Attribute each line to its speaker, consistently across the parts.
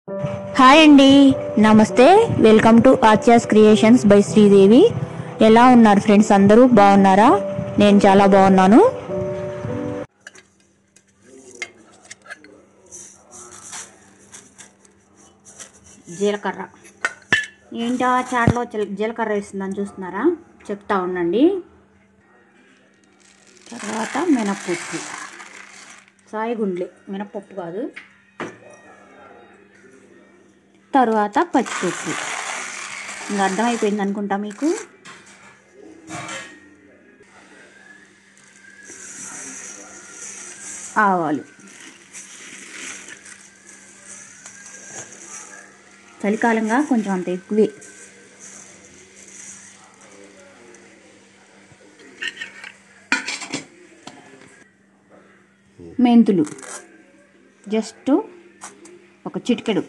Speaker 1: Hi అండి, నమస్తే. Welcome to Achyas Creations by Sridevi. ఎలా ఉన్నారు ఫ్రెండ్స్? అందరూ బాగున్నారా? నేను చాలా బాగున్నాను. జీలకర్ర ఏంటా చాట్లో జీలకర్ర వేస్తుందని చూస్తున్నారా? చెప్తా ఉండండి. తర్వాత మినప్పప్పు, సాయిగుండ్లు, మినప్పప్పు కాదు. తర్వాత పచ్చిపప్పు. ఇంకా అర్థమైపోయింది అనుకుంటా మీకు. ఆవాలు, చలికాలంగా కొంచెం అంత ఎక్కువే. మెంతులు జస్ట్ ఒక చిటికెడు.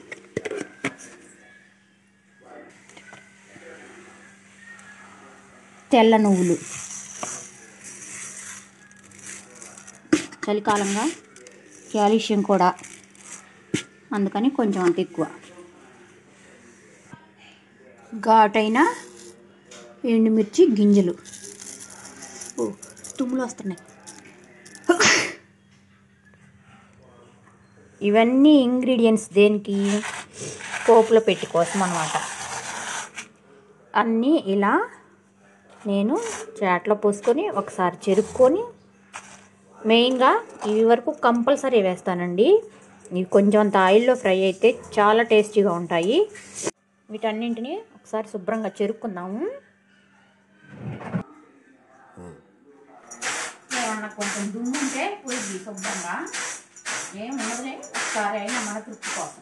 Speaker 1: తెల్ల నువ్వులు, చలికాలంగా కాల్షియం కూడా, అందుకని కొంచెం అంత ఎక్కువ. ఘాటైన ఎండుమిర్చి గింజలు. తుమ్ములు వస్తున్నాయి. ఇవన్నీ ఇంగ్రీడియంట్స్ దేనికి? పోపులో పెట్టి కోసం అన్నమాట. అన్నీ ఇలా నేను చాట్లో పోసుకొని ఒకసారి చెరుక్కొని, మెయిన్గా ఇవి వరకు కంపల్సరీ వేస్తానండి. ఇవి కొంచెం అంత ఆయిల్లో ఫ్రై అయితే చాలా టేస్టీగా ఉంటాయి. వీటన్నింటినీ ఒకసారి శుభ్రంగా చెరుక్కుందాము. ఏమన్నా కొంచెం దుమ్ము ఉంటే పోయి శుభ్రంగా, ఏం ఉండదులే, ఒకసారి అయినా మన తృప్తి కోసం.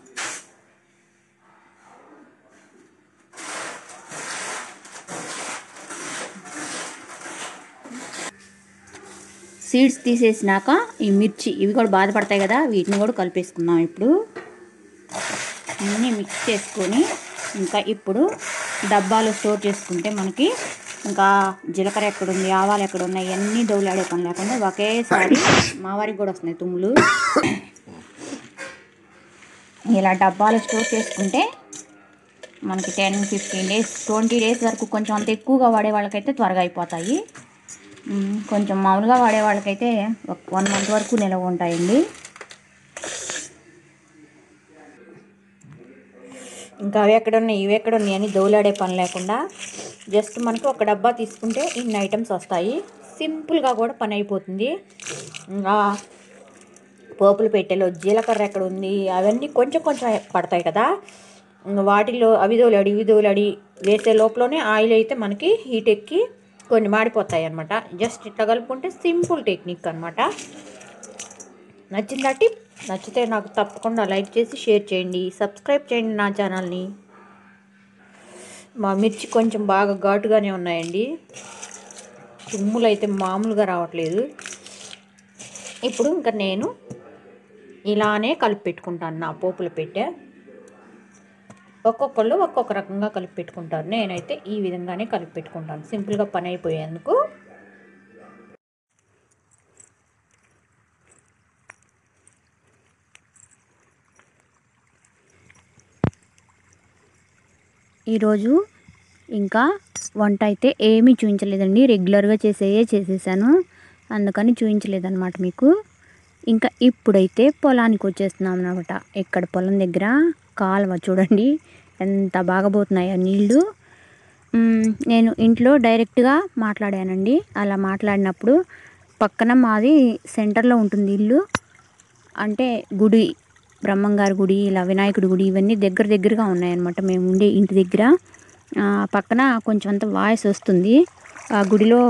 Speaker 1: సీడ్స్ తీసేసినాక ఈ మిర్చి ఇవి కూడా బాధపడతాయి కదా, వీటిని కూడా కలిపేసుకుందాం. ఇప్పుడు అన్నీ మిక్స్ చేసుకొని, ఇంకా ఇప్పుడు డబ్బాలో స్టోర్ చేసుకుంటే మనకి ఇంకా జీలకర్ర ఎక్కడుంది, ఆవాలు ఎక్కడున్నాయి, అన్నీ డౌలాడే పని లేకుండా ఒకేసారి మా వారికి కూడా వస్తున్నాయి తుమ్ములు. ఇలా డబ్బాలో స్టోర్ చేసుకుంటే మనకి 10, 15 days, 20 days వరకు, కొంచెం అంత ఎక్కువగా వాడే వాళ్ళకైతే త్వరగా అయిపోతాయి. కొంచెం మామూలుగా వాడే వాళ్ళకైతే 1 month వరకు నిలవ ఉంటాయండి. ఇంకా అవి ఎక్కడున్నాయి, ఇవి ఎక్కడున్నాయి అని దౌలాడే పని లేకుండా జస్ట్ మనకు ఒక డబ్బా తీసుకుంటే ఇన్ని ఐటమ్స్ వస్తాయి. సింపుల్గా కూడా పని అయిపోతుంది. ఇంకా పోపులు పెట్టెలో జీలకర్ర ఎక్కడ ఉంది, అవన్నీ కొంచెం కొంచెం పడతాయి కదా, వాటిలో అవి దోలాడి ఇవి దోలాడి వేసే లోపలనే ఆయిల్ అయితే మనకి హీట్ ఎక్కి కొన్ని మాడిపోతాయి అన్నమాట. జస్ట్ ఇట్లా కలుపుకుంటే సింపుల్ టెక్నిక్ అనమాట. నచ్చిందా టిప్? నచ్చితే నాకు తప్పకుండా లైక్ చేసి షేర్ చేయండి, సబ్స్క్రైబ్ చేయండి నా ఛానల్ని. మా మిర్చి కొంచెం బాగా ఘాటుగానే ఉన్నాయండి, తుమ్ములు అయితే మామూలుగా రావట్లేదు. ఇప్పుడు ఇంకా నేను ఇలానే కలిపి పెట్టుకుంటాను. నా పోపులు పెట్టే ఒక్కొక్కళ్ళు ఒక్కొక్క రకంగా కలిపి పెట్టుకుంటారు. నేనైతే ఈ విధంగానే కలిపి పెట్టుకుంటాను, సింపుల్గా పని అయిపోయేందుకు. ఈరోజు ఇంకా వంట అయితే ఏమీ చూపించలేదండి, రెగ్యులర్గా చేసేసాను, అందుకని చూపించలేదన్నమాట మీకు. ఇంకా ఇప్పుడైతే పొలానికి వచ్చేస్తున్నాం అన్నమాట. ఇక్కడ పొలం దగ్గర కాలువ చూడండి ఎంత బాగా పోతున్నాయో నీళ్ళు. నేను ఇంట్లో డైరెక్ట్గా మాట్లాడానండి. అలా మాట్లాడినప్పుడు పక్కన మాది సెంటర్లో ఉంటుంది ఇల్లు, అంటే గుడి, బ్రహ్మంగారి గుడి, ఇలా వినాయకుడి గుడి, ఇవన్నీ దగ్గరగా ఉన్నాయన్నమాట. మేము ఉండే ఇంటి దగ్గర పక్కన కొంచెం అంత వాయిస్ వస్తుంది. ఆ గుడిలో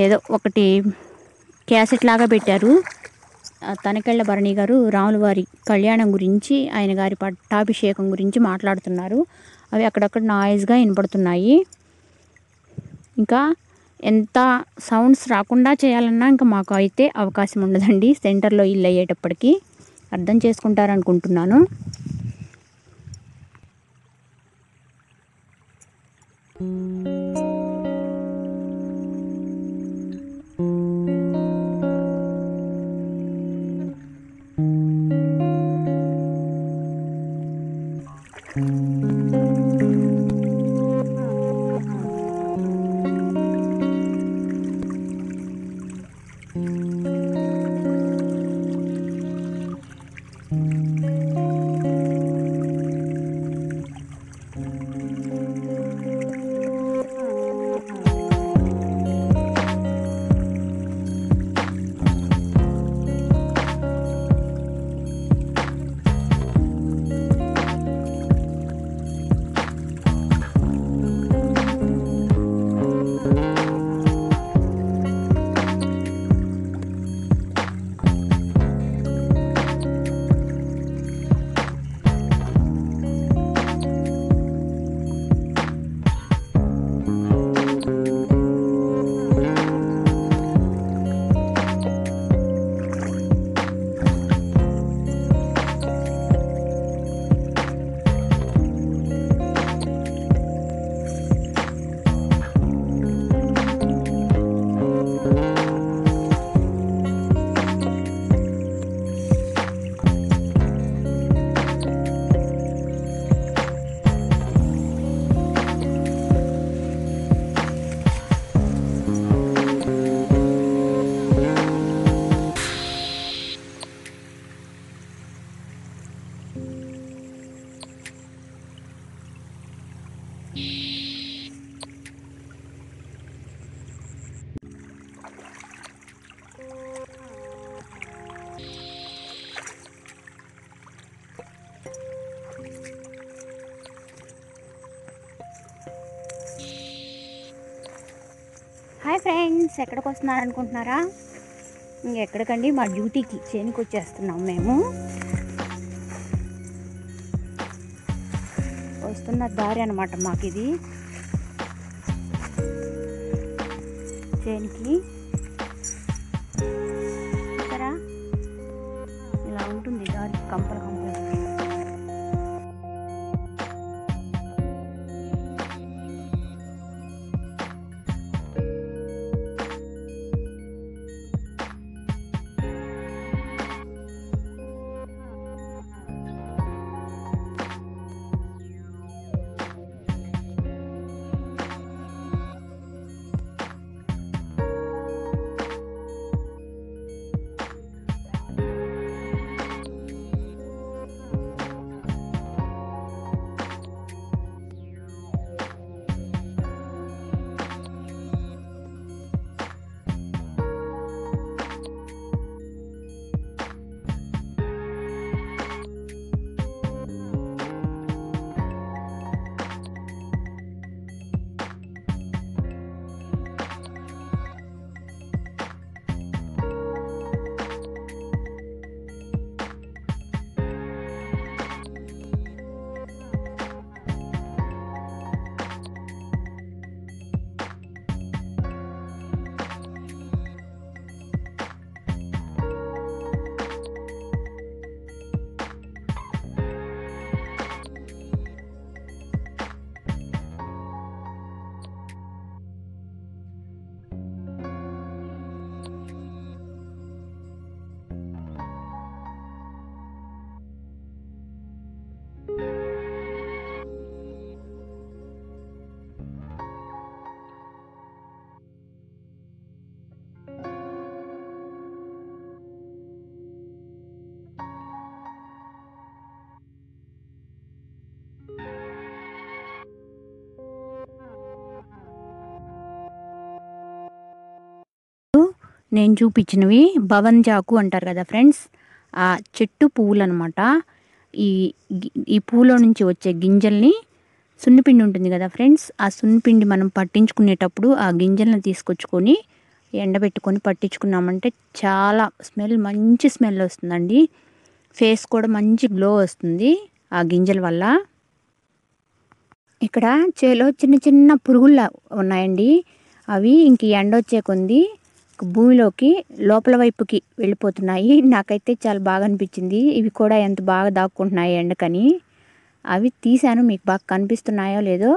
Speaker 1: ఏదో ఒకటి క్యాసెట్ లాగా పెట్టారు. తనకెళ్ళ భరణి గారు రాములవారి కళ్యాణం గురించి, ఆయన గారి పట్టాభిషేకం గురించి మాట్లాడుతున్నారు. అవి అక్కడక్కడ నాయిస్గా వినపడుతున్నాయి. ఇంకా ఎంత సౌండ్స్ రాకుండా చేయాలన్నా ఇంకా మాకు అయితే అవకాశం ఉండదండి, సెంటర్లో ఇల్లు అయ్యేటప్పటికి. అర్థం చేసుకుంటారనుకుంటున్నాను. హాయ్ ఫ్రెండ్స్, ఎక్కడికి వస్తున్నారు అనుకుంటున్నారా? ఇంకెక్కడికండి, మా డ్యూటీకి చేనికి వచ్చేస్తున్నాం మేము. వస్తున్న దారి అనమాట మాకు ఇది, చేనికి. ఇక్కడ ఇలా ఉంటుంది దారి, కంపల కంపల. నేను చూపించినవి భవన్జాకు అంటారు కదా ఫ్రెండ్స్, ఆ చెట్టు పువ్వులు అనమాట. ఈ ఈ పువ్వులో నుంచి వచ్చే గింజల్ని, సున్నిపిండి ఉంటుంది కదా ఫ్రెండ్స్, ఆ సున్నిపిండి మనం పట్టించుకునేటప్పుడు ఆ గింజలను తీసుకొచ్చుకొని ఎండబెట్టుకొని పట్టించుకున్నామంటే చాలా స్మెల్, మంచి స్మెల్ వస్తుందండి. ఫేస్ కూడా మంచి గ్లో వస్తుంది ఆ గింజల వల్ల. ఇక్కడ చేలో చిన్న చిన్న పురుగులు ఉన్నాయండి. అవి ఇంక ఎండ వచ్చే కొంది భూమిలోకి లోపల వైపుకి వెళ్ళిపోతున్నాయి. నాకైతే చాలా బాగా అనిపించింది. ఇవి కూడా ఎంత బాగా దాక్కుంటున్నాయి ఎండకని. అవి తీసాను, మీకు బాగా కనిపిస్తున్నాయో లేదో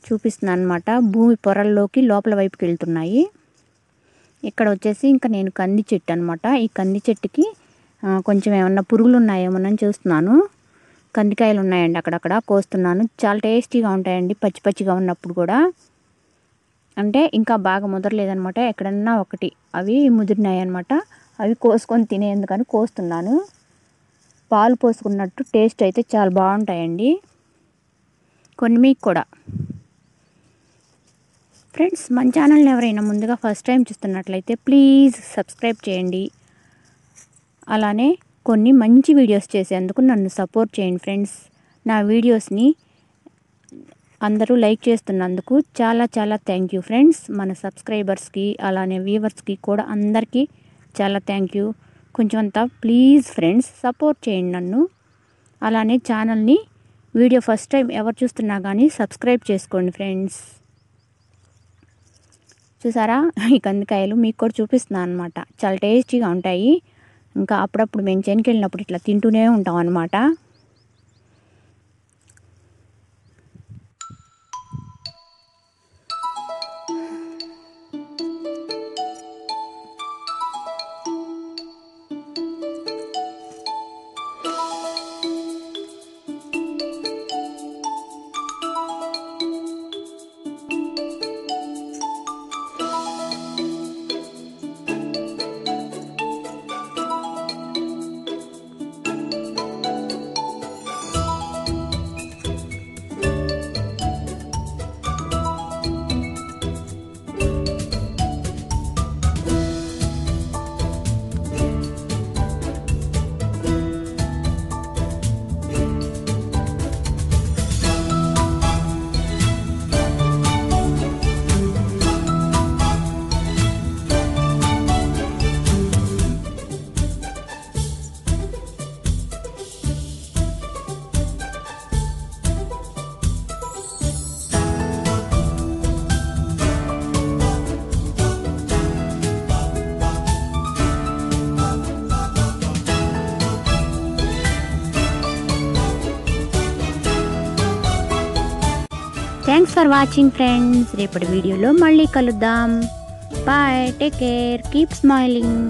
Speaker 1: చూపిస్తున్నాను అనమాట. భూమి పొరల్లోకి లోపల వైపుకి వెళ్తున్నాయి. ఇక్కడ వచ్చేసి ఇంకా నేను కంది చెట్టు అనమాట. ఈ కంది చెట్టుకి కొంచెం ఏమన్నా పురుగులు ఉన్నాయేమోనని చూస్తున్నాను. కందికాయలు ఉన్నాయండి అక్కడక్కడ కోస్తున్నాను. చాలా టేస్టీగా ఉంటాయండి పచ్చి పచ్చిగా ఉన్నప్పుడు కూడా. అంటే ఇంకా బాగా ముదరలేదనమాట, ఎక్కడన్నా ఒకటి అవి ముదిరినాయి అనమాట. అవి కోసుకొని తినేందుకని కోస్తున్నాను. పాలు పోసుకున్నట్టు టేస్ట్ అయితే చాలా బాగుంటాయండి. కొన్ని మీకు కూడా ఫ్రెండ్స్, మన ఛానల్ని ఎవరైనా ముందుగా ఫస్ట్ టైం చూస్తున్నట్లయితే ప్లీజ్ సబ్స్క్రైబ్ చేయండి. అలానే కొన్ని మంచి వీడియోస్ చేసేందుకు నన్ను సపోర్ట్ చేయండి ఫ్రెండ్స్. నా వీడియోస్ని అందరూ లైక్ చేస్తున్నందుకు చాలా చాలా థ్యాంక్ యూ ఫ్రెండ్స్. మన సబ్స్క్రైబర్స్కి అలానే వ్యూవర్స్కి కూడా అందరికీ చాలా థ్యాంక్ యూ. కొంచెం అంతా ప్లీజ్ ఫ్రెండ్స్ సపోర్ట్ చేయండి నన్ను. అలానే ఛానల్ని వీడియో ఫస్ట్ టైం ఎవరు చూస్తున్నా కానీ సబ్స్క్రైబ్ చేసుకోండి ఫ్రెండ్స్. చూసారా, ఈ కందికాయలు మీకు కూడా చూపిస్తున్నాను అనమాట. చాలా టేస్టీగా ఉంటాయి. ఇంకా అప్పుడప్పుడు మేము చేనుకి వెళ్ళినప్పుడు ఇట్లా తింటూనే ఉంటాం అన్నమాట. Thanks for watching friends. రేపటి వీడియోలో మళ్ళీ కలుద్దాం. Bye, take care, keep smiling.